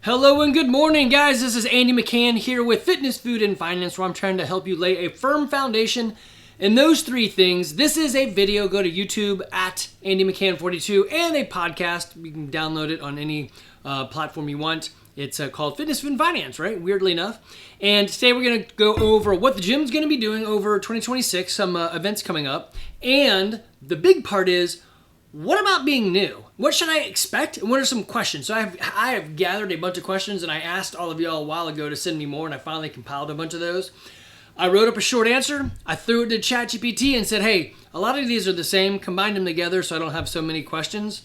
Hello and good morning, guys. This is Andy McCann here with Fitness, Food, and Finance, where I'm trying to help you lay a firm foundation in those three things. This is a video. Go to YouTube at Andy McCann42 and a podcast. You can download it on any platform you want. It's called Fitness, Food, and Finance, right? Weirdly enough. And today we're going to go over what the gym's going to be doing over 2026, some events coming up. And the big part is, what about being new? What should I expect? And what are some questions? So I have gathered a bunch of questions, and I asked all of y'all a while ago to send me more, and I finally compiled a bunch of those. I wrote up a short answer. I threw it to ChatGPT and said, hey, a lot of these are the same. Combine them together so I don't have so many questions.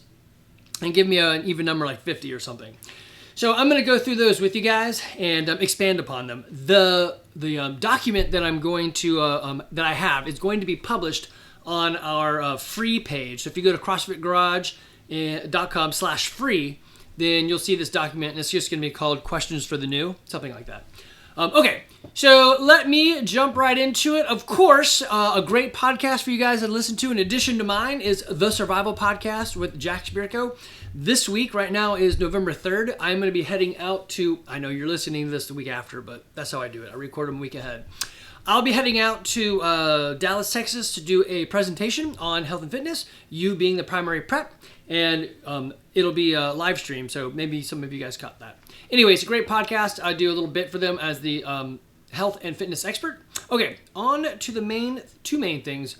And give me an even number like 50 or something. So I'm going to go through those with you guys and expand upon them. The document that I'm going to that I have is going to be published on our free page. So if you go to CrossFitGarage.com/free, then you'll see this document, and it's just going to be called Questions for the New, something like that. Okay, so let me jump right into it. Of course, a great podcast for you guys to listen to in addition to mine is The Survival Podcast with Jack Spirko. This week, right now, is November 3rd. I'm going to be heading out to, I know you're listening to this the week after, but that's how I do it. I record them a week ahead. I'll be heading out to Dallas, Texas to do a presentation on health and fitness, you being the primary prep, and it'll be a live stream, so maybe some of you guys caught that. Anyway, it's a great podcast. I do a little bit for them as the health and fitness expert. Okay, on to the two main things.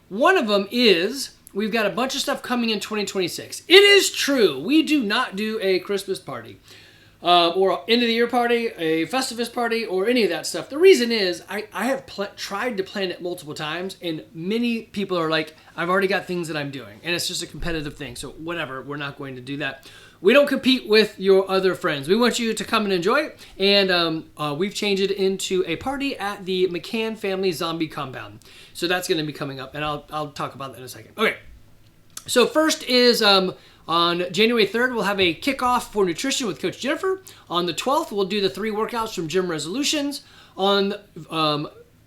One of them is we've got a bunch of stuff coming in 2026. It is true, we do not do a Christmas party. Or end of the year party, a Festivus party, or any of that stuff. The reason is I have tried to plan it multiple times, and many people are like, I've already got things that I'm doing, and it's just a competitive thing, so whatever, we're not going to do that. We don't compete with your other friends. We want you to come and enjoy it, and we've changed it into a party at the McCann Family Zombie Compound. So that's going to be coming up, and I'll talk about that in a second. Okay, so first is on January 3rd, we'll have a kickoff for nutrition with Coach Jennifer. On the 12th, we'll do the 3 workouts from Gym Resolutions. On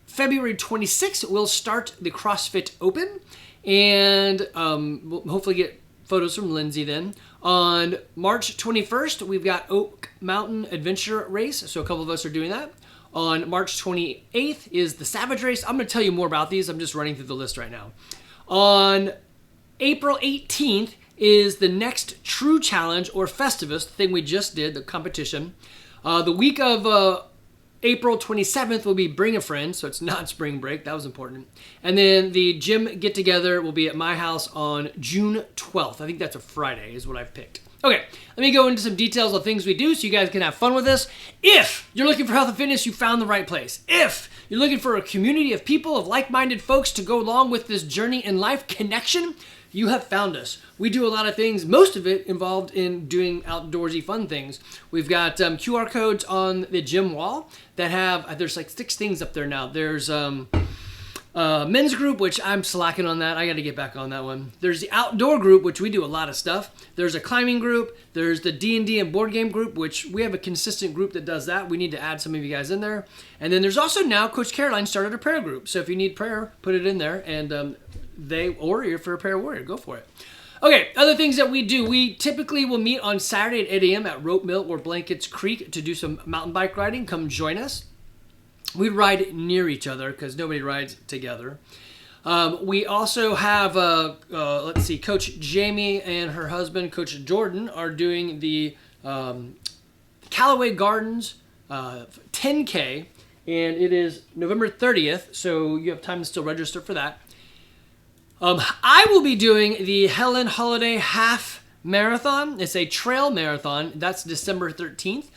February 26th, we'll start the CrossFit Open, and we'll hopefully get photos from Lindsay then. On March 21st, we've got Oak Mountain Adventure Race, so a couple of us are doing that. On March 28th is the Savage Race. I'm going to tell you more about these. I'm just running through the list right now. On April 18th is the next True Challenge or Festivus, the thing we just did, the competition. The week of April 27th will be Bring a Friend, so it's not spring break. That was important. And then the gym get-together will be at my house on June 12th. I think that's a Friday is what I've picked. Okay, let me go into some details of things we do so you guys can have fun with this. If you're looking for health and fitness, you found the right place. If you're looking for a community of people, of like-minded folks to go along with this journey in life connection, you have found us. We do a lot of things, most of it involved in doing outdoorsy fun things. We've got QR codes on the gym wall that have, there's like 6 things up there now. There's men's group, which I'm slacking on that. I got to get back on that one. There's the outdoor group, which we do a lot of stuff. There's a climbing group. There's the D&D and board game group, which we have a consistent group that does that. We need to add some of you guys in there. And then there's also now Coach Caroline started a prayer group. So if you need prayer, put it in there, and or you're for a prayer warrior, go for it. Okay, other things that we do. We typically will meet on Saturday at 8 a.m. at Rope Mill or Blankets Creek to do some mountain bike riding. Come join us. We ride near each other because nobody rides together. We also have, let's see, Coach Jamie and her husband, Coach Jordan, are doing the Callaway Gardens 10K, and it is November 30th, so you have time to still register for that. I will be doing the Helen Holiday Half Marathon. It's a trail marathon. That's December 13th,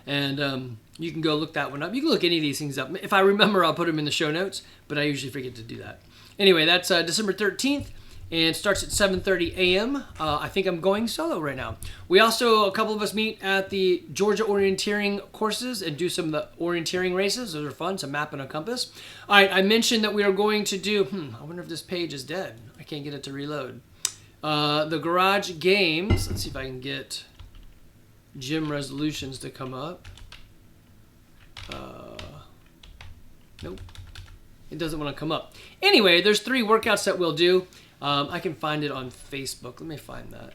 and you can go look that one up. You can look any of these things up. If I remember, I'll put them in the show notes, but I usually forget to do that. Anyway, that's December 13th, and starts at 7:30 a.m. I think I'm going solo right now. We also, a couple of us meet at the Georgia orienteering courses and do some of the orienteering races. Those are fun, it's a map and a compass. All right, I mentioned that we are going to do, I wonder if this page is dead. I can't get it to reload. The garage games, let's see if I can get gym resolutions to come up. Nope. It doesn't want to come up. Anyway, there's 3 workouts that we'll do. I can find it on Facebook. Let me find that.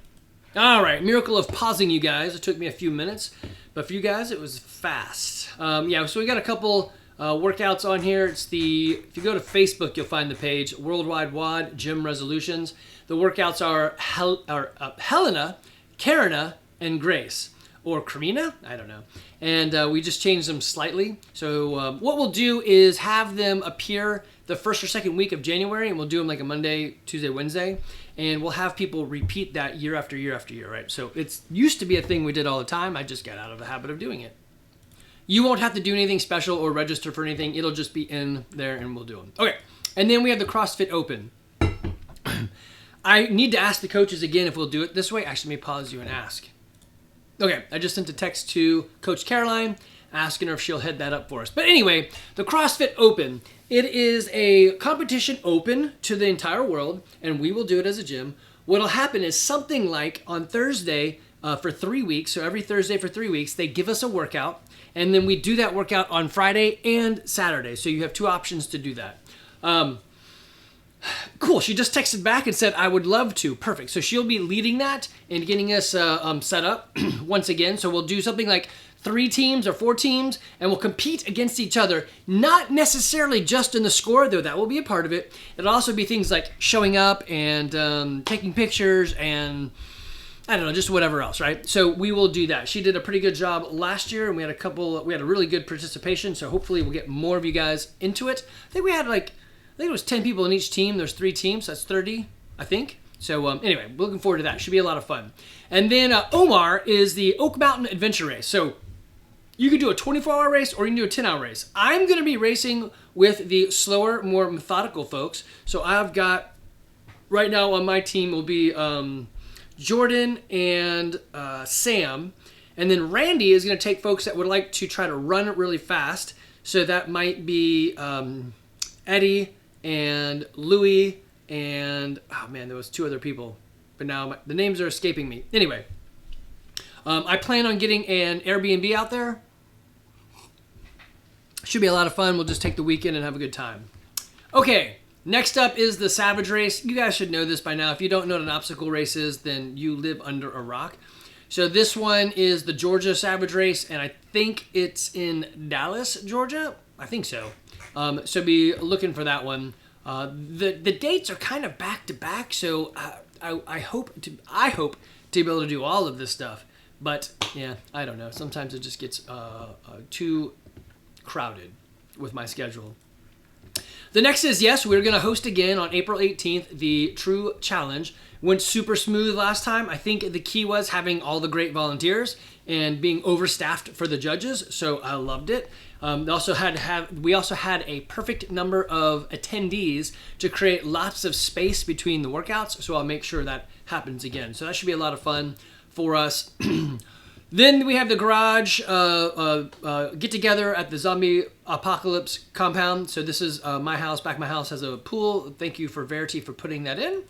All right, miracle of pausing, you guys. It took me a few minutes, But for you guys, it was fast. Yeah, so we got a couple workouts on here. If you go to Facebook, you'll find the page, Worldwide WOD Gym Resolutions. The workouts are Helena, Karina, and Grace. Or Karina? I don't know. And we just changed them slightly. So what we'll do is have them appear the first or second week of January, and we'll do them like a Monday, Tuesday, Wednesday. And we'll have people repeat that year after year after year, right? So it used to be a thing we did all the time. I just got out of the habit of doing it. You won't have to do anything special or register for anything. It'll just be in there and we'll do them. Okay, and then we have the CrossFit Open. I need to ask the coaches again if we'll do it this way. Actually, let me pause you and ask. Okay, I just sent a text to Coach Caroline asking her if she'll head that up for us. But anyway, the CrossFit Open, it is a competition open to the entire world, and we will do it as a gym. What'll happen is something like on Thursday for 3 weeks, so every Thursday for 3 weeks, they give us a workout, and then we do that workout on Friday and Saturday. So you have two options to do that. Cool. She just texted back and said, I would love to. Perfect. So she'll be leading that and getting us set up once again. So we'll do something like 3 teams or 4 teams, and we'll compete against each other, not necessarily just in the score, though that will be a part of it. It'll also be things like showing up and taking pictures and I don't know, just whatever else, right? So we will do that. She did a pretty good job last year, and we had a really good participation, so hopefully we'll get more of you guys into it. I think it was 10 people in each team. There's 3 teams, so that's 30, I think. So anyway, looking forward to that. Should be a lot of fun. And then Omar is the Oak Mountain Adventure Race. So you can do a 24-hour race or you can do a 10-hour race. I'm going to be racing with the slower, more methodical folks. So I've got, right now on my team will be Jordan and Sam. And then Randy is going to take folks that would like to try to run really fast. So that might be Eddie and Louie and, oh man, there was 2 other people. But now the names are escaping me. Anyway, I plan on getting an Airbnb out there. Should be a lot of fun. We'll just take the weekend and have a good time. Okay, next up is the Savage Race. You guys should know this by now. If you don't know what an obstacle race is, then you live under a rock. So this one is the Georgia Savage Race, and I think it's in Dallas, Georgia. I think so. So be looking for that one. The dates are kind of back to back, so I hope to be able to do all of this stuff. But yeah, I don't know. Sometimes it just gets too crowded with my schedule. The next is, yes, we're going to host again on April 18th, the True Challenge. Went super smooth last time. I think the key was having all the great volunteers and being overstaffed for the judges, so I loved it. We also had a perfect number of attendees to create lots of space between the workouts, so I'll make sure that happens again. So that should be a lot of fun for us. Then we have the garage get together at the Zombie Apocalypse compound. So this is my house. Back my house has a pool. Thank you for Verity for putting that in.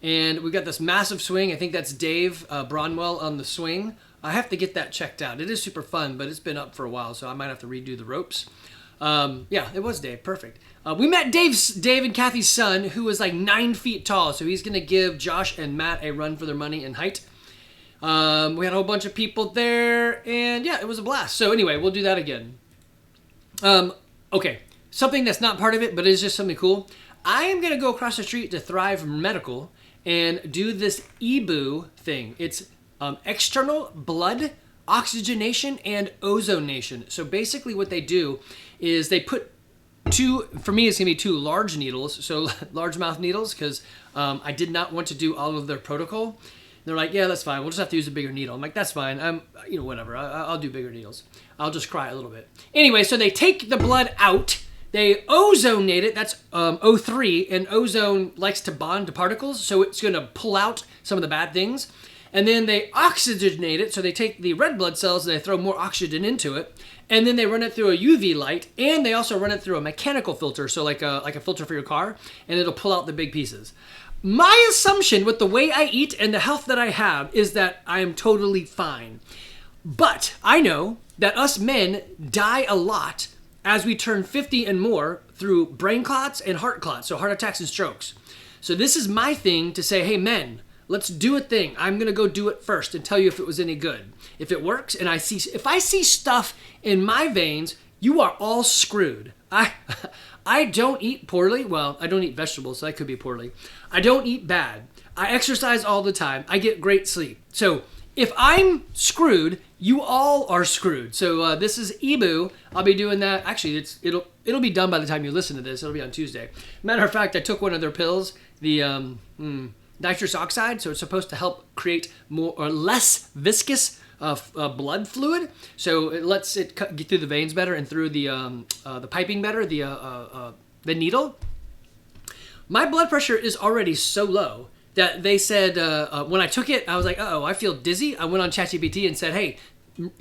And we've got this massive swing. I think that's Dave Bronwell on the swing. I have to get that checked out. It is super fun, but it's been up for a while, so I might have to redo the ropes. Yeah, it was Dave. Perfect. We met Dave and Kathy's son, who was like 9 feet tall, so he's going to give Josh and Matt a run for their money in height. We had a whole bunch of people there, and yeah, it was a blast. So anyway, we'll do that again. Okay, something that's not part of it, but is just something cool. I am going to go across the street to Thrive Medical and do this EBOO thing. It's external blood oxygenation and ozonation. So basically what they do is they put 2, for me it's going to be 2 large needles, so large mouth needles, because I did not want to do all of their protocol. They're like, yeah, that's fine. We'll just have to use a bigger needle. I'm like, that's fine. Whatever. I'll do bigger needles. I'll just cry a little bit. Anyway, so they take the blood out. They ozonate it. That's O3, and ozone likes to bond to particles, so it's going to pull out some of the bad things. And then they oxygenate it, so they take the red blood cells and they throw more oxygen into it, and then they run it through a UV light, and they also run it through a mechanical filter, so like a filter for your car, and it'll pull out the big pieces. My assumption with the way I eat and the health that I have is that I am totally fine. But I know that us men die a lot as we turn 50 and more through brain clots and heart clots, so heart attacks and strokes. So this is my thing to say, hey men, let's do a thing. I'm going to go do it first and tell you if it was any good. If it works and if I see stuff in my veins, you are all screwed. I don't eat poorly. Well, I don't eat vegetables, so that could be poorly. I don't eat bad. I exercise all the time. I get great sleep. So if I'm screwed, you all are screwed. So this is Ebu. I'll be doing that. Actually, it'll be done by the time you listen to this. It'll be on Tuesday. Matter of fact, I took one of their pills, the nitrous oxide. So it's supposed to help create more or less viscous blood fluid. So it lets it get through the veins better and through the piping better, the needle. My blood pressure is already so low that they said, when I took it, I was like, uh-oh, I feel dizzy. I went on ChatGPT and said, hey,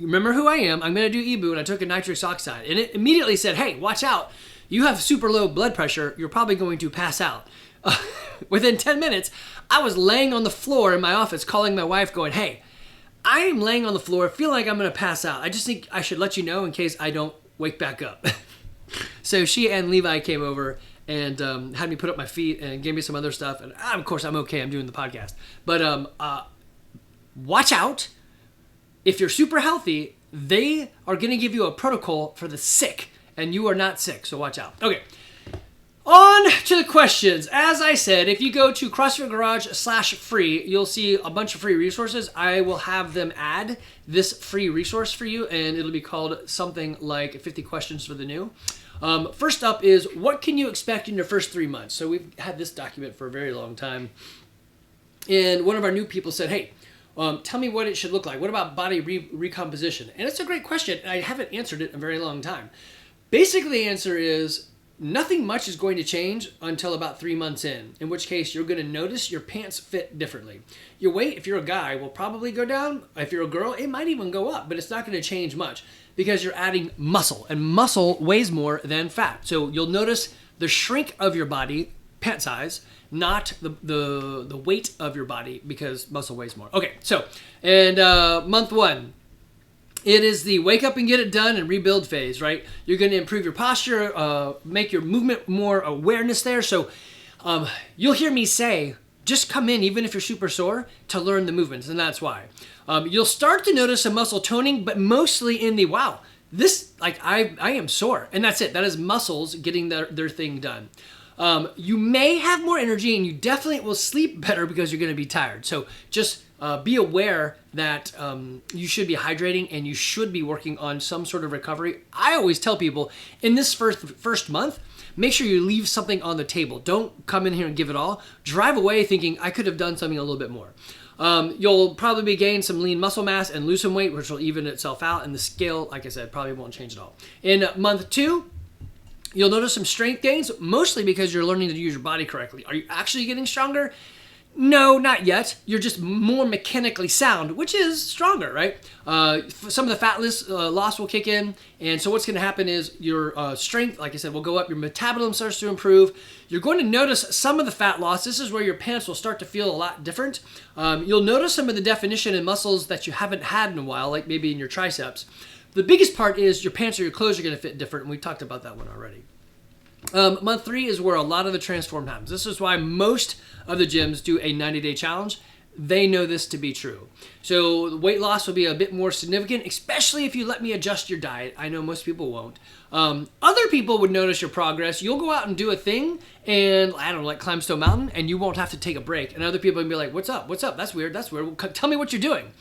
remember who I am. I'm going to do Ebu, and I took a nitrous oxide. And it immediately said, hey, watch out. You have super low blood pressure. You're probably going to pass out. Within 10 minutes, I was laying on the floor in my office calling my wife going, hey, I am laying on the floor. I feel like I'm going to pass out. I just think I should let you know in case I don't wake back up. So she and Levi came over and had me put up my feet and gave me some other stuff. And of course, I'm okay. I'm doing the podcast. But watch out. If you're super healthy, they are going to give you a protocol for the sick. And you are not sick, so watch out. Okay. On to the questions. As I said, if you go to CrossFit Garage/free, you'll see a bunch of free resources. I will have them add this free resource for you, and it'll be called something like 50 Questions for the New. First up is, what can you expect in your first 3 months? So we've had this document for a very long time. And one of our new people said, hey, tell me what it should look like. What about body recomposition? And it's a great question. And I haven't answered it in a very long time. Basically, the answer is nothing much is going to change until about 3 months in which case you're going to notice your pants fit differently. Your weight, if you're a guy, will probably go down. If you're a girl, it might even go up, but it's not going to change much because you're adding muscle, and muscle weighs more than fat. So you'll notice the shrink of your body, pant size, not the weight of your body because muscle weighs more. Okay, so, and month 1. It is the wake up and get it done and rebuild phase, right? You're going to improve your posture, make your movement more awareness there. So you'll hear me say, just come in, even if you're super sore, to learn the movements, and that's why. You'll start to notice some muscle toning, but mostly in the, wow, this, like, I am sore. And that's it. That is muscles getting their thing done. You may have more energy, and you definitely will sleep better because you're going to be tired. So just be aware that you should be hydrating and you should be working on some sort of recovery. I always tell people in this first month, make sure you leave something on the table. Don't come in here and give it all. Drive away thinking I could have done something a little bit more. You'll probably gain some lean muscle mass and lose some weight, which will even itself out. And the scale, like I said, probably won't change at all. In month 2, you'll notice some strength gains, mostly because you're learning to use your body correctly. Are you actually getting stronger? No, not yet. You're just more mechanically sound, which is stronger, right? Some of the fat loss will kick in. And so what's going to happen is your strength, like I said, will go up. Your metabolism starts to improve. You're going to notice some of the fat loss. This is where your pants will start to feel a lot different. You'll notice some of the definition in muscles that you haven't had in a while, like maybe in your triceps. The biggest part is your pants or your clothes are going to fit different, and we talked about that one already. Month 3 is where a lot of the transform happens. This is why most of the gyms do a 90-day challenge. They know this to be true. So the weight loss will be a bit more significant, especially if you let me adjust your diet. I know most people won't. Other people would notice your progress. You'll go out and do a thing and, I don't know, like climb Stone Mountain, and you won't have to take a break. And other people will be like, what's up? What's up? That's weird. That's weird. Well, tell me what you're doing.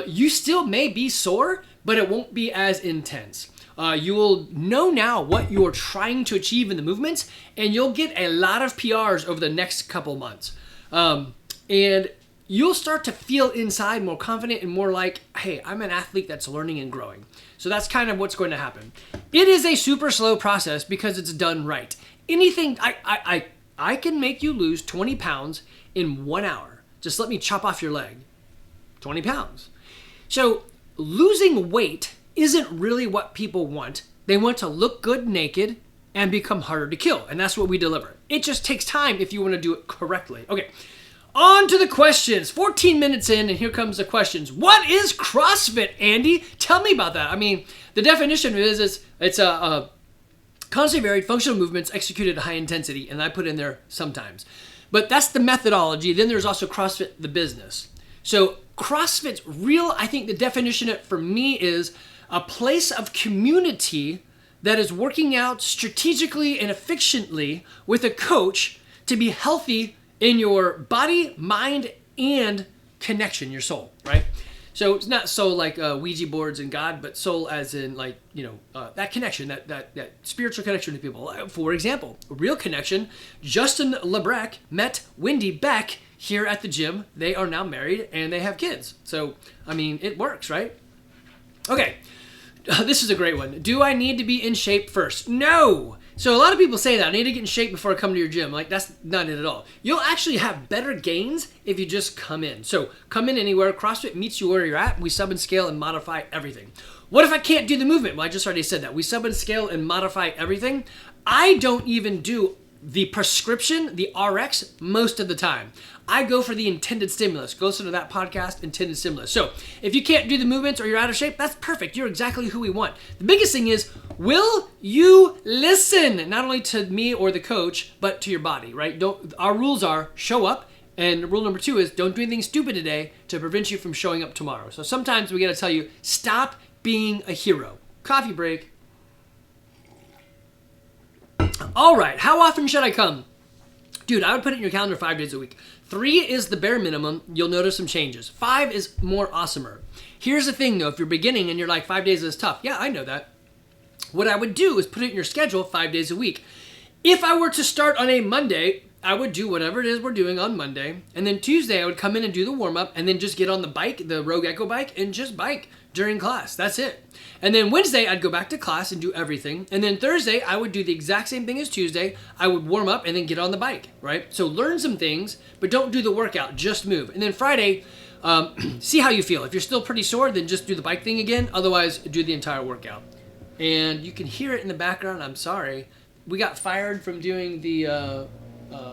You still may be sore, but it won't be as intense. You will know now what you're trying to achieve in the movements, and you'll get a lot of PRs over the next couple months. And you'll start to feel inside more confident and more like, hey, I'm an athlete that's learning and growing. So that's kind of what's going to happen. It is a super slow process because it's done right. Anything, I can make you lose 20 pounds in 1 hour. Just let me chop off your leg. 20 pounds. So losing weight isn't really what people want. They want to look good naked and become harder to kill. And that's what we deliver. It just takes time if you want to do it correctly. Okay, on to the questions. 14 minutes in, and here comes the questions. What is CrossFit, Andy? Tell me about that. I mean, the definition is it's a constantly varied functional movements executed at high intensity, and I put in there sometimes. But that's the methodology. Then there's also CrossFit, the business. So CrossFit's real, I think the definition for me is a place of community that is working out strategically and efficiently with a coach to be healthy in your body, mind, and connection, your soul, right? So it's not soul like Ouija boards and God, but soul as in like, that connection, that spiritual connection to people. For example, a real connection, Justin Lebrecq met Wendy Beck here at the gym. They are now married and they have kids. So, I mean, it works, right? Okay, this is a great one. Do I need to be in shape first? No! So a lot of people say that, I need to get in shape before I come to your gym. Like, that's not it at all. You'll actually have better gains if you just come in. So come in anywhere. CrossFit meets you where you're at. We sub and scale and modify everything. What if I can't do the movement? Well, I just already said that. We sub and scale and modify everything. I don't even do the prescription, the RX, most of the time. I go for the intended stimulus. Go listen to that podcast, Intended Stimulus. So if you can't do the movements or you're out of shape, that's perfect. You're exactly who we want. The biggest thing is, will you listen? Not only to me or the coach, but to your body, right? Our rules are show up. And rule number 2 is don't do anything stupid today to prevent you from showing up tomorrow. So sometimes we got to tell you, stop being a hero. Coffee break. All right, how often should I come? Dude, I would put it in your calendar 5 days a week. 3 is the bare minimum. You'll notice some changes. 5 is more awesomer. Here's the thing, though. If you're beginning and you're like, 5 days is tough. Yeah, I know that. What I would do is put it in your schedule 5 days a week. If I were to start on a Monday, I would do whatever it is we're doing on Monday. And then Tuesday, I would come in and do the warm-up and then just get on the bike, the Rogue Echo bike, and just bike during class. That's it. And then Wednesday, I'd go back to class and do everything. And then Thursday, I would do the exact same thing as Tuesday. I would warm up and then get on the bike, right? So learn some things, but don't do the workout. Just move. And then Friday, see how you feel. If you're still pretty sore, then just do the bike thing again. Otherwise, do the entire workout. And you can hear it in the background. I'm sorry. We got fired from doing the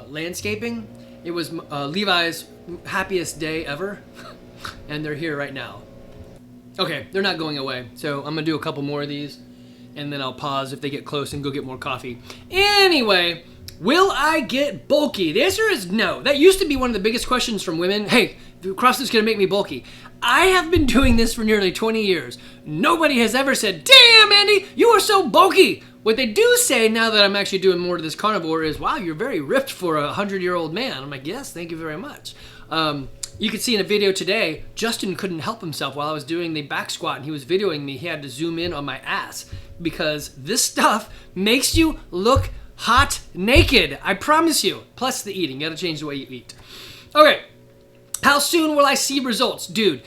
landscaping. It was Levi's happiest day ever. And they're here right now. Okay, they're not going away. So I'm going to do a couple more of these. And then I'll pause if they get close and go get more coffee. Anyway, will I get bulky? The answer is no. That used to be one of the biggest questions from women. Hey, CrossFit's going to make me bulky. I have been doing this for nearly 20 years. Nobody has ever said, damn, Andy, you are so bulky. What they do say now that I'm actually doing more of this carnivore is, wow, you're very ripped for a 100-year-old man. I'm like, yes, thank you very much. You could see in a video today, Justin couldn't help himself while I was doing the back squat and he was videoing me. He had to zoom in on my ass because this stuff makes you look hot naked. I promise you. Plus the eating. You got to change the way you eat. Okay. How soon will I see results? Dude,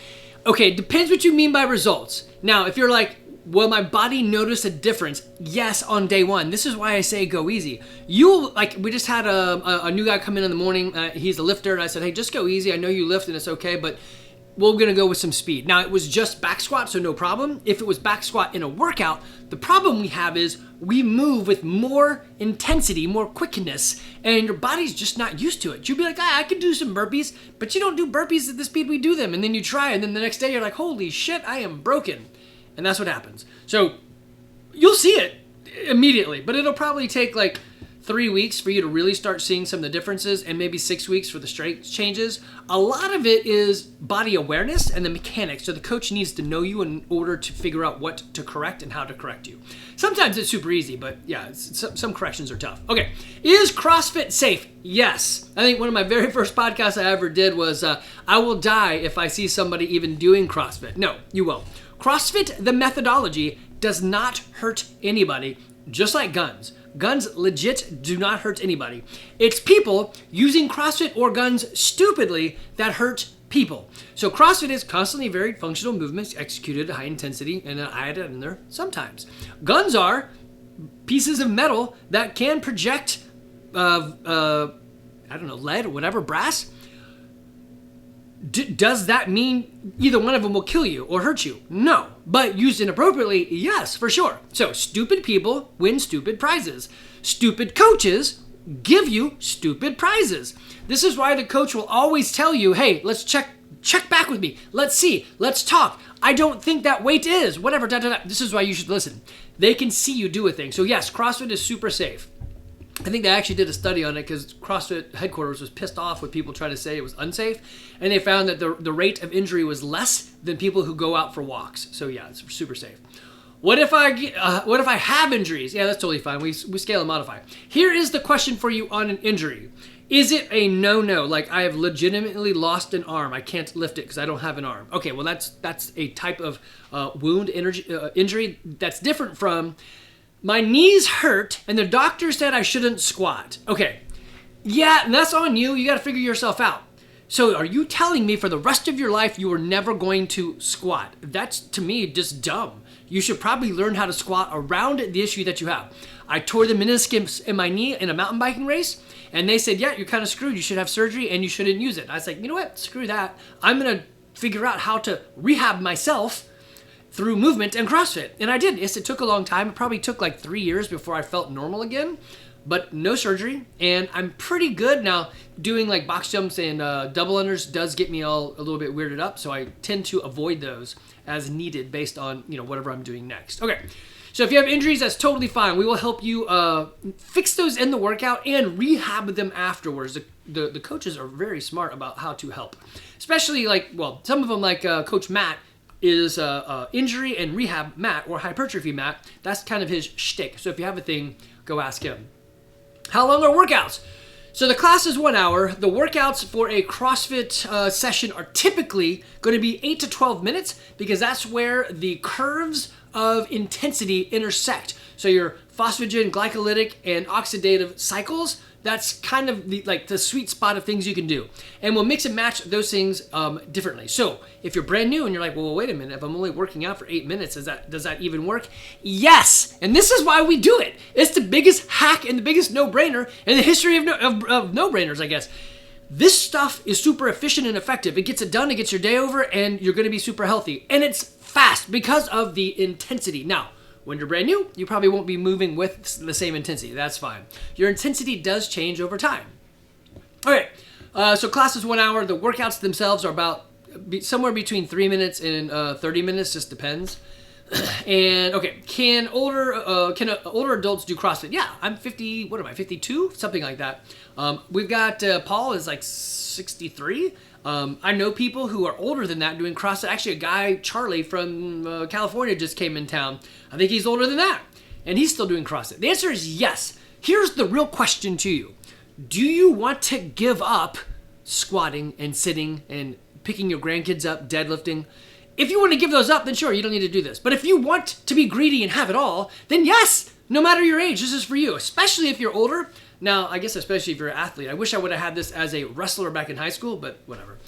okay, depends what you mean by results. Now, if you're like, will my body notice a difference? Yes, on day 1. This is why I say go easy. We just had a new guy come in the morning. He's a lifter, and I said, hey, just go easy. I know you lift, and it's okay, but we're going to go with some speed. Now, it was just back squat, so no problem. If it was back squat in a workout, the problem we have is we move with more intensity, more quickness, and your body's just not used to it. You'll be like, I can do some burpees, but you don't do burpees at the speed we do them. And then you try, and then the next day you're like, holy shit, I am broken. And that's what happens. So you'll see it immediately, but it'll probably take like 3 weeks for you to really start seeing some of the differences and maybe 6 weeks for the strength changes. A lot of it is body awareness and the mechanics. So the coach needs to know you in order to figure out what to correct and how to correct you. Sometimes it's super easy, but yeah, some corrections are tough. Okay, is CrossFit safe? Yes. I think one of my very first podcasts I ever did was I will die if I see somebody even doing CrossFit. No, you won't. CrossFit, the methodology, does not hurt anybody, just like guns. Guns legit do not hurt anybody. It's people using CrossFit or guns stupidly that hurt people. So CrossFit is constantly varied functional movements executed at high intensity, and I add it in there sometimes. Guns are pieces of metal that can project, lead or whatever, brass. Does that mean either one of them will kill you or hurt you? No. But used inappropriately, yes, for sure. So stupid people win stupid prizes. Stupid coaches give you stupid prizes. This is why the coach will always tell you, hey, let's check back with me. Let's see. Let's talk. I don't think that weight is, whatever, This is why you should listen. They can see you do a thing. So yes, CrossFit is super safe. I think they actually did a study on it because CrossFit headquarters was pissed off with people trying to say it was unsafe, and they found that the rate of injury was less than people who go out for walks. So yeah, it's super safe. What if I have injuries? Yeah, that's totally fine. We scale and modify. Here is the question for you on an injury. Is it a no-no? Like, I have legitimately lost an arm. I can't lift it because I don't have an arm. Okay, well, that's a type of wound injury that's different from my knees hurt and the doctor said I shouldn't squat. Okay, yeah, and that's on you. You got to figure yourself out. So are you telling me for the rest of your life you are never going to squat? That's, to me, just dumb. You should probably learn how to squat around the issue that you have. I tore the meniscus in my knee in a mountain biking race, and they said, yeah, you're kind of screwed. You should have surgery, and you shouldn't use it. I was like, you know what? Screw that. I'm going to figure out how to rehab myself through movement and CrossFit. And I did. Yes, it took a long time. It probably took like 3 years before I felt normal again, but no surgery. And I'm pretty good now. Doing like box jumps and double unders does get me all a little bit weirded up, so I tend to avoid those as needed based on, whatever I'm doing next. Okay, so if you have injuries, that's totally fine. We will help you fix those in the workout and rehab them afterwards. The coaches are very smart about how to help, especially some of them like Coach Matt is injury and rehab Matt, or hypertrophy Matt. That's kind of his shtick. So if you have a thing, go ask him. How long are workouts? So the class is 1 hour. The workouts for a CrossFit session are typically going to be 8 to 12 minutes because that's where the curves of intensity intersect. So your phosphagen, glycolytic, and oxidative cycles, that's kind of the sweet spot of things you can do. And we'll mix and match those things differently. So if you're brand new and you're like, well, wait a minute, if I'm only working out for 8 minutes, does that even work? Yes, and this is why we do it. It's the biggest hack and the biggest no-brainer in the history of no-brainers, I guess. This stuff is super efficient and effective. It gets it done, it gets your day over, and you're gonna be super healthy. And it's fast because of the intensity. Now, when you're brand new, you probably won't be moving with the same intensity. That's fine. Your intensity does change over time. All right, so class is 1 hour. The workouts themselves are about somewhere between 3 minutes and 30 minutes, just depends. And okay, can older adults do CrossFit? Yeah, I'm 50. What am I? 52, something like that. We've got Paul is like 63. I know people who are older than that doing CrossFit. Actually, a guy, Charlie from California, just came in town. I think he's older than that, and he's still doing CrossFit. The answer is yes. Here's the real question to you. Do you want to give up squatting and sitting and picking your grandkids up, deadlifting? If you want to give those up, then sure, you don't need to do this. But if you want to be greedy and have it all, then yes, no matter your age, this is for you, especially if you're older. Now, I guess especially if you're an athlete. I wish I would have had this as a wrestler back in high school, but whatever.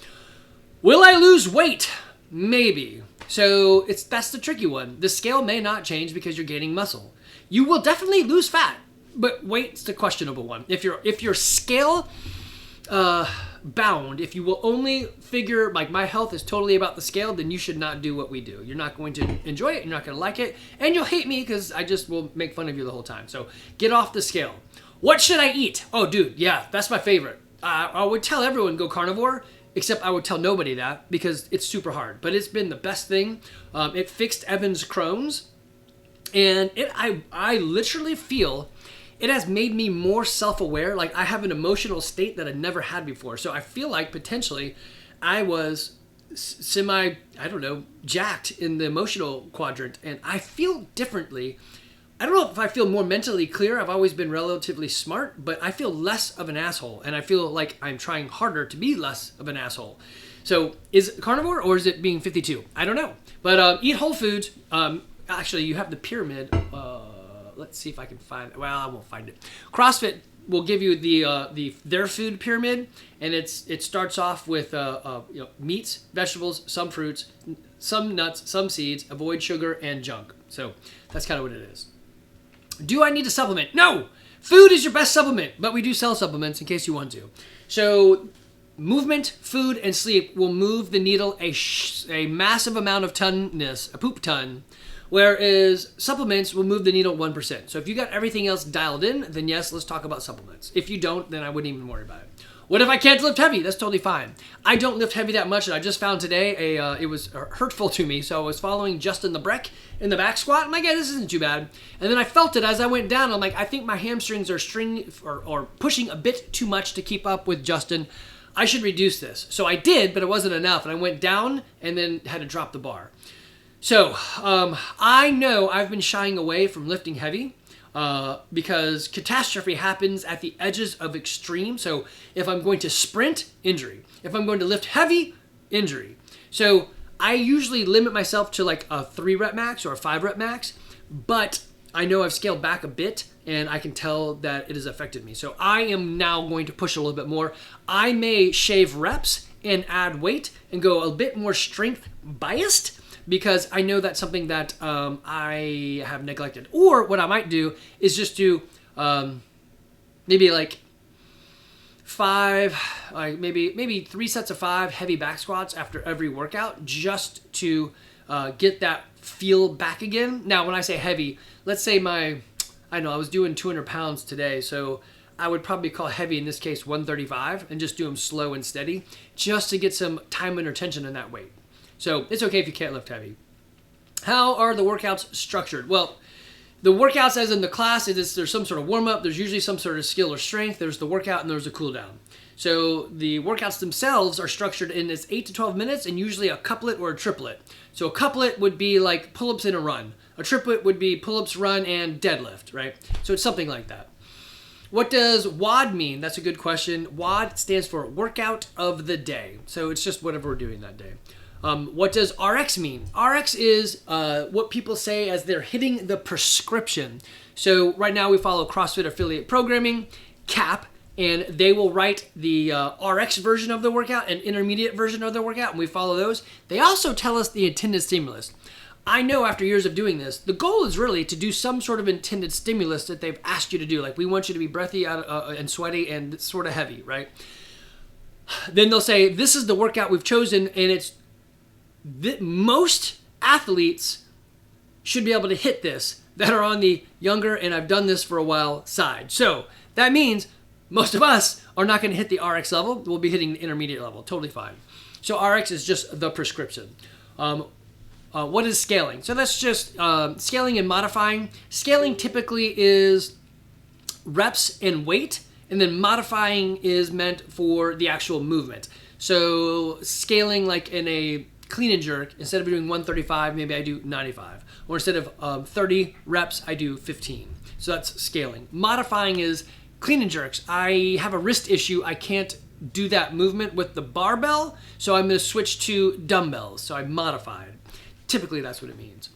Will I lose weight? Maybe. So that's the tricky one. The scale may not change because you're gaining muscle. You will definitely lose fat, but weight's the questionable one. If you're scale bound, if you will only figure like my health is totally about the scale, then you should not do what we do. You're not going to enjoy it. You're not going to like it, and you'll hate me because I just will make fun of you the whole time. So get off the scale. What should I eat? Oh, dude, yeah, that's my favorite. I would tell everyone go carnivore, except I would tell nobody that because it's super hard. But it's been the best thing. It fixed Evan's Crohn's, and I literally feel it has made me more self-aware. Like I have an emotional state that I never had before. So I feel like potentially I was jacked in the emotional quadrant, and I feel differently. I don't know if I feel more mentally clear. I've always been relatively smart, but I feel less of an asshole, and I feel like I'm trying harder to be less of an asshole. So is it carnivore or is it being 52? I don't know. But eat whole foods. Actually, you have the pyramid. Let's see if I can find it. Well, I won't find it. CrossFit will give you their food pyramid, and it starts off with meats, vegetables, some fruits, some nuts, some seeds. Avoid sugar and junk. So that's kind of what it is. Do I need to supplement? No! Food is your best supplement, but we do sell supplements in case you want to. So movement, food, and sleep will move the needle a massive amount of tonness, a poop ton, whereas supplements will move the needle 1%. So if you got everything else dialed in, then yes, let's talk about supplements. If you don't, then I wouldn't even worry about it. What if I can't lift heavy? That's totally fine. I don't lift heavy that much, and I just found today it was hurtful to me. So I was following Justin the Breck in the back squat. I'm like, yeah, this isn't too bad. And then I felt it as I went down. I'm like, I think my hamstrings are pushing a bit too much to keep up with Justin. I should reduce this. So I did, but it wasn't enough. And I went down and then had to drop the bar. So I know I've been shying away from lifting heavy because catastrophe happens at the edges of extreme. So if I'm going to sprint, injury. If I'm going to lift heavy, injury. So I usually limit myself to like a 3 rep max or a 5 rep max, but I know I've scaled back a bit and I can tell that it has affected me. So I am now going to push a little bit more. I may shave reps and add weight and go a bit more strength biased, because I know that's something that I have neglected. Or what I might do is just do maybe like 5, like maybe 3 sets of 5 heavy back squats after every workout, just to get that feel back again. Now, when I say heavy, let's say I was doing 200 pounds today, so I would probably call heavy in this case 135 and just do them slow and steady, just to get some time under tension in that weight. So it's okay if you can't lift heavy. How are the workouts structured? Well, the workouts, as in the class, there's some sort of warm-up. There's usually some sort of skill or strength. There's the workout and there's a cool down. So the workouts themselves are structured in this 8 to 12 minutes and usually a couplet or a triplet. So a couplet would be like pull-ups and a run. A triplet would be pull-ups, run, and deadlift, right? So it's something like that. What does WOD mean? That's a good question. WOD stands for workout of the day. So it's just whatever we're doing that day. What does RX mean? RX is what people say as they're hitting the prescription. So right now we follow CrossFit Affiliate Programming, CAP, and they will write the RX version of the workout and intermediate version of the workout, and we follow those. They also tell us the intended stimulus. I know after years of doing this, the goal is really to do some sort of intended stimulus that they've asked you to do. Like, we want you to be breathy and sweaty and sort of heavy, right? Then they'll say, this is the workout we've chosen, and it's most athletes should be able to hit this that are on the younger and I've done this for a while side. So that means most of us are not going to hit the RX level. We'll be hitting the intermediate level. Totally fine. So RX is just the prescription. What is scaling? So that's just scaling and modifying. Scaling typically is reps and weight, and then modifying is meant for the actual movement. So scaling, like in a clean and jerk, instead of doing 135, maybe I do 95. Or instead of 30 reps, I do 15. So that's scaling. Modifying is clean and jerks. I have a wrist issue. I can't do that movement with the barbell, so I'm going to switch to dumbbells. So I modified. Typically, that's what it means.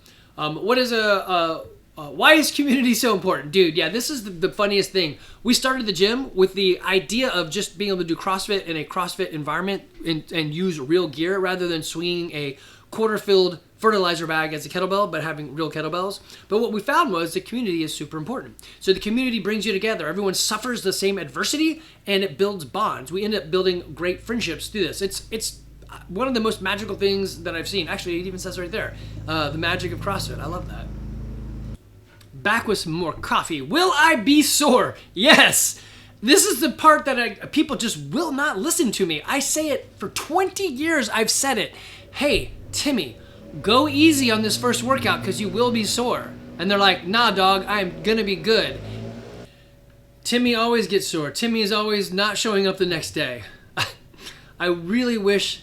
Why is community so important? Dude, yeah, this is the funniest thing. We started the gym with the idea of just being able to do CrossFit in a CrossFit environment and use real gear rather than swinging a quarter-filled fertilizer bag as a kettlebell, but having real kettlebells. But what we found was the community is super important. So the community brings you together. Everyone suffers the same adversity, and it builds bonds. We end up building great friendships through this. It's one of the most magical things that I've seen. Actually, it even says right there, the magic of CrossFit. I love that. Back with some more coffee. Will I be sore? Yes. This is the part that people just will not listen to me. I say it for 20 years. I've said it. Hey, Timmy, go easy on this first workout because you will be sore. And they're like, nah, dog, I'm going to be good. Timmy always gets sore. Timmy is always not showing up the next day. I really wish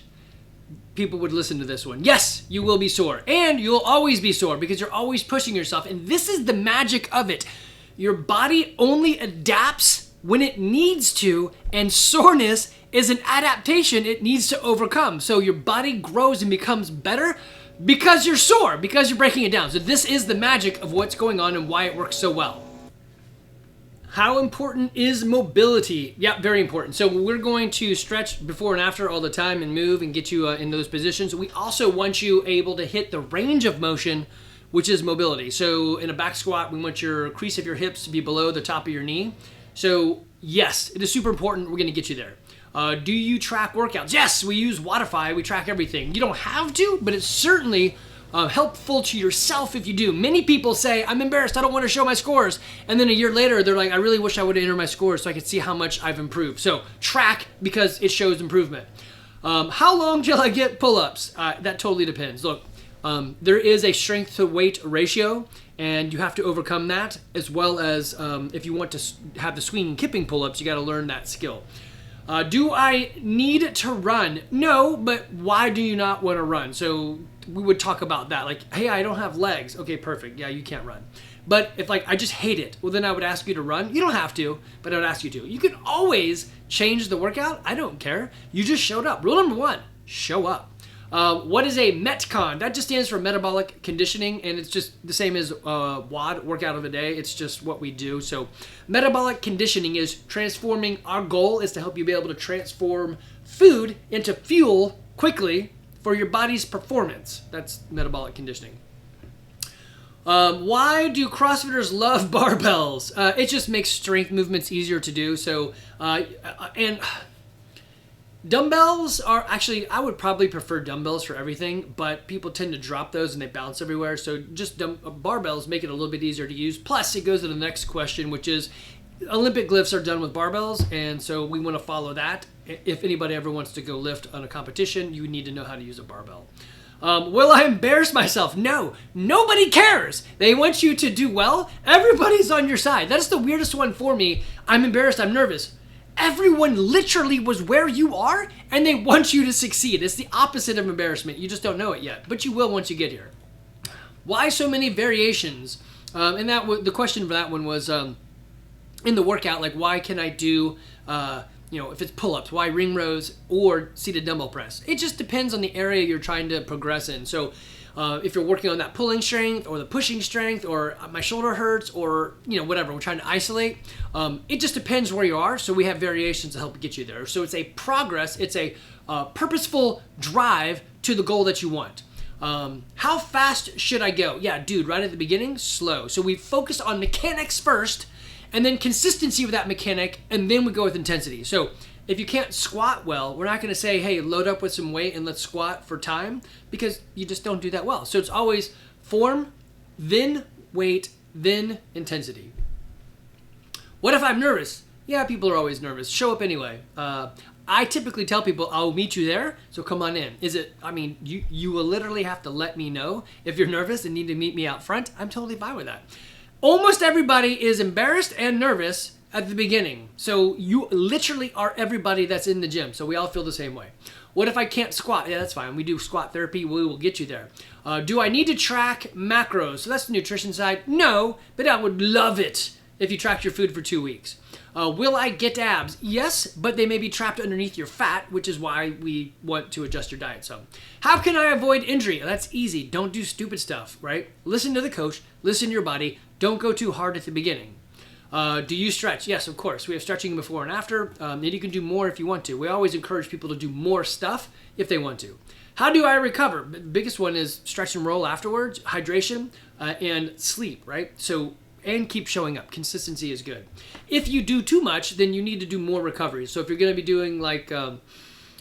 people would listen to this one. Yes, you will be sore. And you'll always be sore because you're always pushing yourself. And this is the magic of it. Your body only adapts when it needs to, and soreness is an adaptation it needs to overcome. So your body grows and becomes better because you're sore, because you're breaking it down. So this is the magic of what's going on and why it works so well. How important is mobility? Yeah, very important. So we're going to stretch before and after all the time and move and get you in those positions. We also want you able to hit the range of motion, which is mobility. So in a back squat, we want your crease of your hips to be below the top of your knee. So yes, it is super important. We're going to get you there. Do you track workouts? Yes, we use Wodify. We track everything. You don't have to, but it's certainly helpful to yourself if you do. Many people say, I'm embarrassed, I don't want to show my scores. And then a year later, they're like, I really wish I would have entered my scores so I could see how much I've improved. So track because it shows improvement. How long till I get pull-ups? That totally depends. Look, there is a strength to weight ratio, and you have to overcome that, as well as if you want to have the swinging kipping pull-ups, you got to learn that skill. Do I need to run? No, but why do you not want to run? So we would talk about that. Like, hey, I don't have legs. Okay, perfect. Yeah, you can't run. But if like, I just hate it, well, then I would ask you to run. You don't have to, but I would ask you to. You can always change the workout. I don't care. You just showed up. Rule number 1, show up. What is a Metcon? That just stands for metabolic conditioning, and it's just the same as WOD, workout of the day. It's just what we do. So metabolic conditioning is transforming. Our goal is to help you be able to transform food into fuel quickly for your body's performance. That's metabolic conditioning. Why do CrossFitters love barbells? It just makes strength movements easier to do. So, and dumbbells are actually, I would probably prefer dumbbells for everything, but people tend to drop those and they bounce everywhere. So just barbells make it a little bit easier to use. Plus, it goes to the next question, which is Olympic lifts are done with barbells, and so we want to follow that. If anybody ever wants to go lift on a competition, you need to know how to use a barbell. Will I embarrass myself? No, nobody cares. They want you to do well. Everybody's on your side. That's the weirdest one for me. I'm embarrassed, I'm nervous. Everyone literally was where you are, and they want you to succeed. It's the opposite of embarrassment. You just don't know it yet, but you will once you get here. Why so many variations? And the question for that one was in the workout, like why can I do, if it's pull-ups, why ring rows or seated dumbbell press? It just depends on the area you're trying to progress in. So if you're working on that pulling strength or the pushing strength or my shoulder hurts or, whatever, we're trying to isolate, it just depends where you are. So we have variations to help get you there. So it's a progress, it's a purposeful drive to the goal that you want. How fast should I go? Yeah, dude, right at the beginning, slow. So we focus on mechanics first and then consistency with that mechanic, and then we go with intensity. So if you can't squat well, we're not going to say, hey, load up with some weight and let's squat for time, because you just don't do that well. So it's always form, then weight, then intensity. What if I'm nervous? Yeah, people are always nervous. Show up anyway. I typically tell people, I'll meet you there, so come on in. You will literally have to let me know if you're nervous and need to meet me out front. I'm totally fine with that. Almost everybody is embarrassed and nervous at the beginning. So you literally are everybody that's in the gym. So we all feel the same way. What if I can't squat? Yeah, that's fine. We do squat therapy. We will get you there. Do I need to track macros? So that's the nutrition side. No, but I would love it if you tracked your food for 2 weeks. Will I get abs? Yes, but they may be trapped underneath your fat, which is why we want to adjust your diet some. How can I avoid injury? That's easy. Don't do stupid stuff, right? Listen to the coach. Listen to your body. Don't go too hard at the beginning. Do you stretch? Yes, of course. We have stretching before and after, and you can do more if you want to. We always encourage people to do more stuff if they want to. How do I recover? The biggest one is stretch and roll afterwards, hydration, and sleep, right? And keep showing up. Consistency is good. If you do too much, then you need to do more recovery. So if you're going to be doing like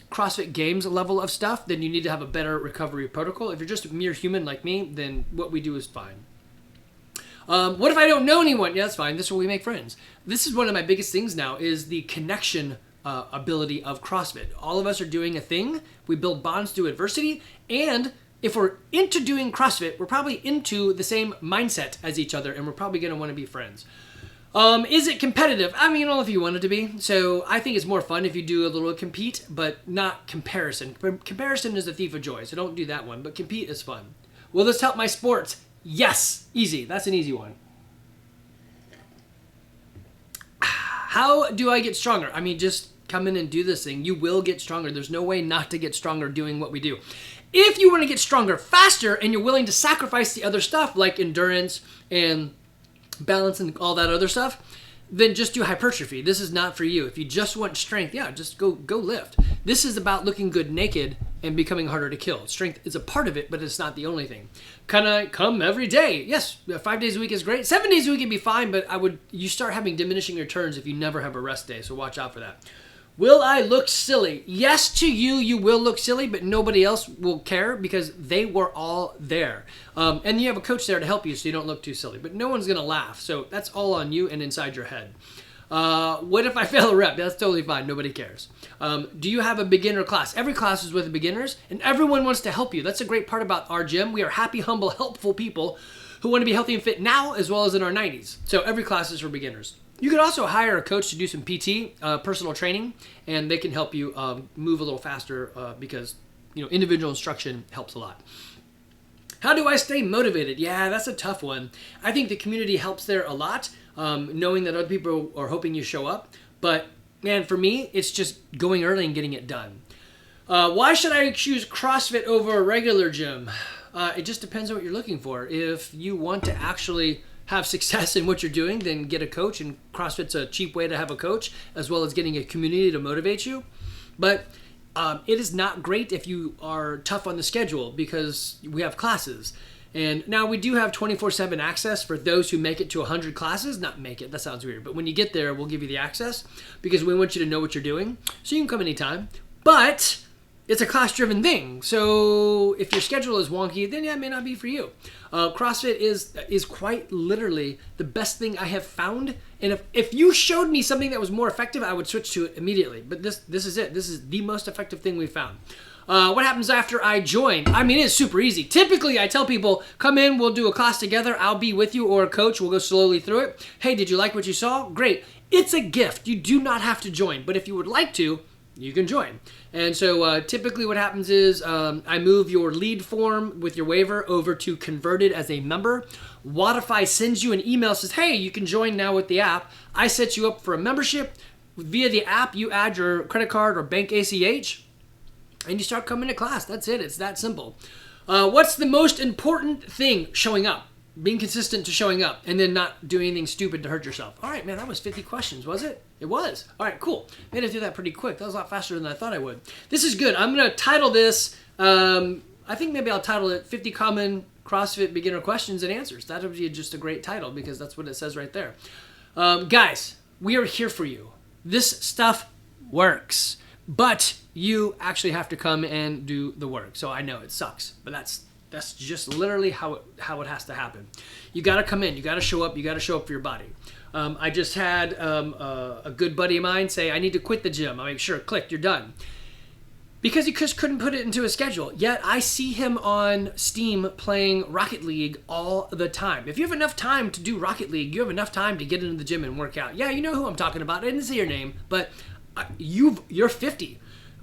CrossFit Games level of stuff, then you need to have a better recovery protocol. If you're just a mere human like me, then what we do is fine. What if I don't know anyone? Yeah, that's fine. This is where we make friends. This is one of my biggest things now is the connection ability of CrossFit. All of us are doing a thing. We build bonds through adversity. And if we're into doing CrossFit, we're probably into the same mindset as each other, and we're probably going to want to be friends. Is it competitive? I don't know if you want it to be. So I think it's more fun if you do a little compete, but not comparison. Comparison is the thief of joy, so don't do that one. But compete is fun. Will this help my sports? Yes, easy. That's an easy one. How do I get stronger? Just come in and do this thing. You will get stronger. There's no way not to get stronger doing what we do. If you want to get stronger faster and you're willing to sacrifice the other stuff like endurance and balance and all that other stuff, then just do hypertrophy. This is not for you. If you just want strength, yeah, just go lift. This is about looking good naked and becoming harder to kill. Strength is a part of it, but it's not the only thing. Can I come every day? Yes, 5 days a week is great. 7 days a week would be fine, but you start having diminishing returns if you never have a rest day, so watch out for that. Will I look silly? Yes, to you, you will look silly, but nobody else will care because they were all there. And you have a coach there to help you so you don't look too silly, but no one's going to laugh. So that's all on you and inside your head. What if I fail a rep? That's totally fine. Nobody cares. Do you have a beginner class? Every class is with beginners, and everyone wants to help you. That's a great part about our gym. We are happy, humble, helpful people who want to be healthy and fit now as well as in our 90s. So every class is for beginners. You could also hire a coach to do some PT, personal training, and they can help you move a little faster because individual instruction helps a lot. How do I stay motivated? Yeah, that's a tough one. I think the community helps there a lot, knowing that other people are hoping you show up. But man, for me, it's just going early and getting it done. Why should I choose CrossFit over a regular gym? It just depends on what you're looking for. If you want to actually have success in what you're doing, then get a coach, and CrossFit's a cheap way to have a coach, as well as getting a community to motivate you. But it is not great if you are tough on the schedule because we have classes. And now we do have 24/7 access for those who make it to 100 classes. Not make it, that sounds weird. But when you get there, we'll give you the access because we want you to know what you're doing. So you can come anytime. But it's a class-driven thing. So if your schedule is wonky, then yeah, it may not be for you. CrossFit is quite literally the best thing I have found. And if you showed me something that was more effective, I would switch to it immediately. But this is it. This is the most effective thing we found. What happens after I join? I mean, it's super easy. Typically, I tell people, come in, we'll do a class together. I'll be with you or a coach. We'll go slowly through it. Hey, did you like what you saw? Great. It's a gift. You do not have to join. But if you would like to, you can join. And so typically what happens is I move your lead form with your waiver over to converted as a member. Wodify sends you an email, says, hey, you can join now with the app. I set you up for a membership. Via the app, you add your credit card or bank ACH, and you start coming to class. That's it. It's that simple. What's the most important thing? Showing up. Being consistent to showing up and then not doing anything stupid to hurt yourself. All right, man, that was 50 questions, was it? It was. All right, cool. Made it through that pretty quick. That was a lot faster than I thought I would. This is good. I'm going to title this, I think maybe I'll title it 50 Common CrossFit Beginner Questions and Answers. That would be just a great title because that's what it says right there. Guys, we are here for you. This stuff works, but you actually have to come and do the work. So I know it sucks, but that's just literally how it has to happen. You got to come in. You got to show up. You got to show up for your body. I just had a good buddy of mine say, I need to quit the gym. I make sure, click, you're done. Because he just couldn't put it into his schedule. Yet I see him on Steam playing Rocket League all the time. If you have enough time to do Rocket League, you have enough time to get into the gym and work out. Yeah, you know who I'm talking about. I didn't say your name, but you're 50.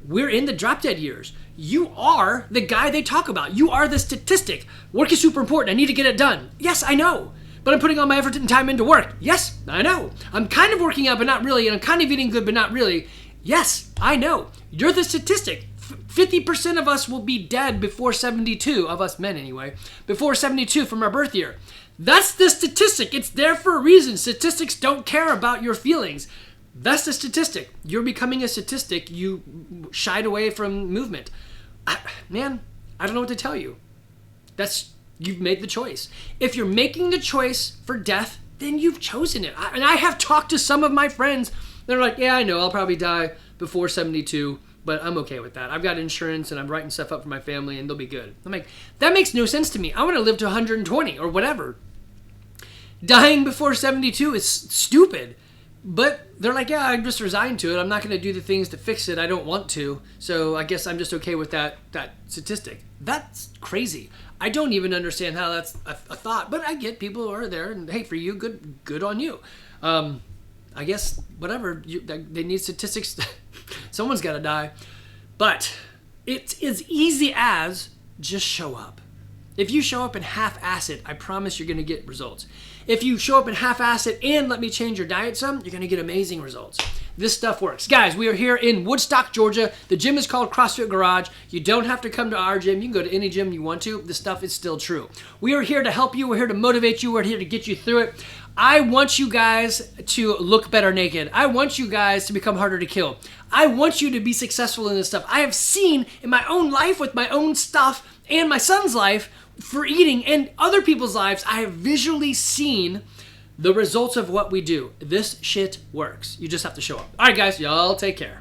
We're in the drop dead years. You are the guy they talk about. You are the statistic. Work is super important. I need to get it done. Yes, I know. But I'm putting all my effort and time into work. Yes, I know. I'm kind of working out, but not really. And I'm kind of eating good, but not really. Yes, I know. You're the statistic. 50% of us will be dead before 72, of us men anyway, before 72 from our birth year. That's the statistic. It's there for a reason. Statistics don't care about your feelings. That's the statistic. You're becoming a statistic. You shied away from movement. Man, I don't know what to tell you. You've made the choice. If you're making the choice for death, then you've chosen it. And I have talked to some of my friends. They're like, yeah, I know, I'll probably die before 72, but I'm okay with that. I've got insurance and I'm writing stuff up for my family and they'll be good. I'm like, that makes no sense to me. I want to live to 120 or whatever. Dying before 72 is stupid. But they're like, yeah, I'm just resigned to it. I'm not going to do the things to fix it. I don't want to. So I guess I'm just okay with that statistic. That's crazy. I don't even understand how that's a thought. But I get people who are there. And hey, for you, good on you. I guess, whatever. They need statistics. Someone's got to die. But it's as easy as just show up. If you show up and half-ass it, I promise you're going to get results. If you show up and half-ass it and let me change your diet some, you're going to get amazing results. This stuff works. Guys, we are here in Woodstock, Georgia. The gym is called CrossFit Garage. You don't have to come to our gym. You can go to any gym you want to. This stuff is still true. We are here to help you. We're here to motivate you. We're here to get you through it. I want you guys to look better naked. I want you guys to become harder to kill. I want you to be successful in this stuff. I have seen in my own life with my own stuff and my son's life for eating and other people's lives, I have visually seen the results of what we do. This shit works. You just have to show up. All right, guys, y'all take care.